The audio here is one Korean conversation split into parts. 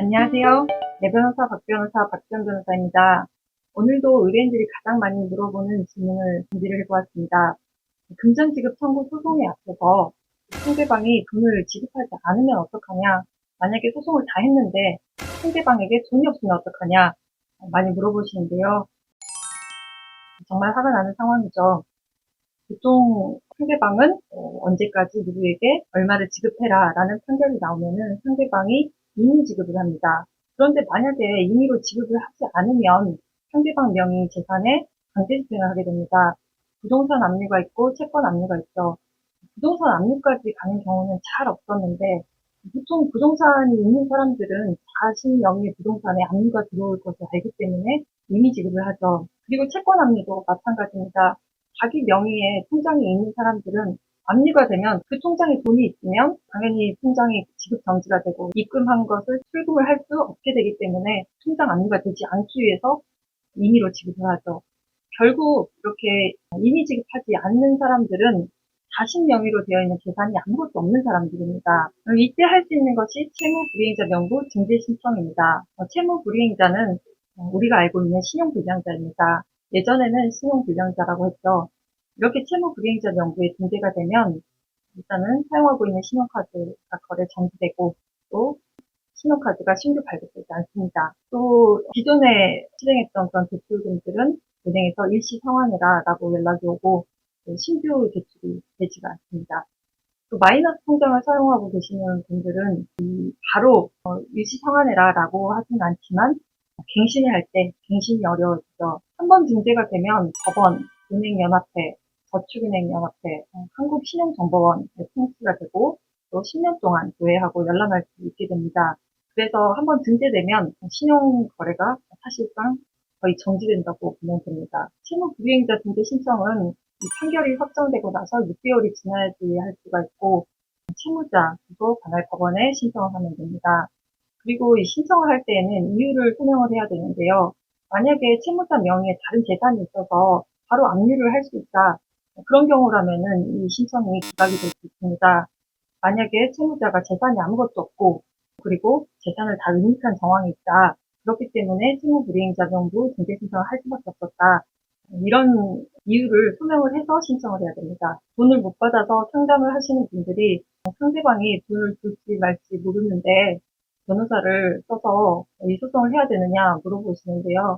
안녕하세요. 내 변호사 박지원 변호사입니다. 오늘도 의뢰인들이 가장 많이 물어보는 질문을 준비를 해보았습니다. 금전지급 청구 소송에 앞서서 상대방이 돈을 지급하지 않으면 어떡하냐, 만약에 소송을 다 했는데 상대방에게 돈이 없으면 어떡하냐 많이 물어보시는데요. 정말 화가 나는 상황이죠. 보통 상대방은 언제까지 누구에게 얼마를 지급해라 라는 판결이 나오면은 상대방이 임의 지급을 합니다. 그런데 만약에 임의로 지급을 하지 않으면 상대방 명의 재산에 강제집행을 하게 됩니다. 부동산 압류가 있고 채권 압류가 있죠. 부동산 압류까지 가는 경우는 잘 없었는데 보통 부동산이 있는 사람들은 자신 명의의 부동산에 압류가 들어올 것을 알기 때문에 임의 지급을 하죠. 그리고 채권 압류도 마찬가지입니다. 자기 명의의 통장이 있는 사람들은 압류가 되면 그 통장에 돈이 있으면 당연히 통장이 지급 정지가 되고 입금한 것을 출금을 할 수 없게 되기 때문에 통장 압류가 되지 않기 위해서 임의로 지급을 하죠. 결국 이렇게 임의 지급하지 않는 사람들은 자신 명의로 되어 있는 재산이 아무것도 없는 사람들입니다. 이때 할 수 있는 것이 채무불이행자 명부 증제 신청입니다. 채무불이행자는 우리가 알고 있는 신용불량자입니다. 예전에는 신용불량자라고 했죠. 이렇게 채무불이행자 명부에 등재가 되면 일단은 사용하고 있는 신용카드가 거래 정지되고 또 신용카드가 신규 발급되지 않습니다. 또 기존에 실행했던 그런 대출금들은 은행에서 일시 상환해라라고 연락이 오고 신규 대출이 되지가 않습니다. 또 마이너스 통장을 사용하고 계시는 분들은 바로 일시 상환해라라고 하진 않지만 갱신을 할 때 갱신이 어려워지죠. 한번 등재가 되면 법원, 은행연합회, 저축은행연합회, 한국신용정보원에 통지가 되고 또 10년 동안 조회하고 열람할 수 있게 됩니다. 그래서 한번 등재되면 신용거래가 사실상 거의 정지된다고 보면 됩니다. 채무불이행자 등재 신청은 이 판결이 확정되고 나서 6개월이 지나야지 할 수가 있고 채무자도 관할 법원에 신청을 하면 됩니다. 그리고 이 신청을 할 때에는 이유를 설명을 해야 되는데요. 만약에 채무자 명의에 다른 재산이 있어서 바로 압류를 할 수 있다. 그런 경우라면은 이 신청이 기각이 될 수 있습니다. 만약에 채무자가 재산이 아무것도 없고 그리고 재산을 다 은닉한 정황이 있다. 그렇기 때문에 채무불이행자 명부 등재 신청을 할 수밖에 없었다. 이런 이유를 소명을 해서 신청을 해야 됩니다. 돈을 못 받아서 상담을 하시는 분들이 상대방이 돈을 줄지 말지 모르는데 변호사를 써서 이 소송을 해야 되느냐 물어보시는데요.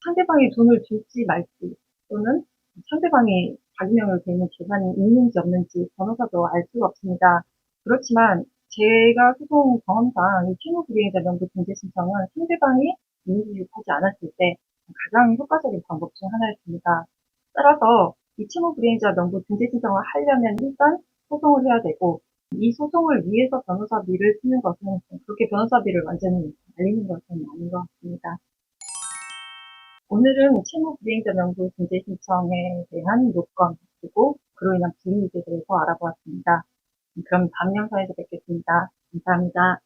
상대방이 돈을 줄지 말지 또는 상대방이 자기 명의로 되어 있는 재산이 있는지 없는지 변호사도 알 수가 없습니다. 그렇지만 제가 소송 경험상 이 채무불이행자 명부 등재 신청은 상대방이 이의지급하지 않았을 때 가장 효과적인 방법 중 하나였습니다. 따라서 이 채무불이행자 명부 등재 신청을 하려면 일단 소송을 해야 되고 이 소송을 위해서 변호사비를 쓰는 것은 그렇게 변호사비를 완전히 날리는 것은 아닌 것 같습니다. 오늘은 채무불이행자 명부 등재 신청에 대한 요건 그리고 그로 인한 불이익에 대해서 알아보았습니다. 그럼 다음 영상에서 뵙겠습니다. 감사합니다.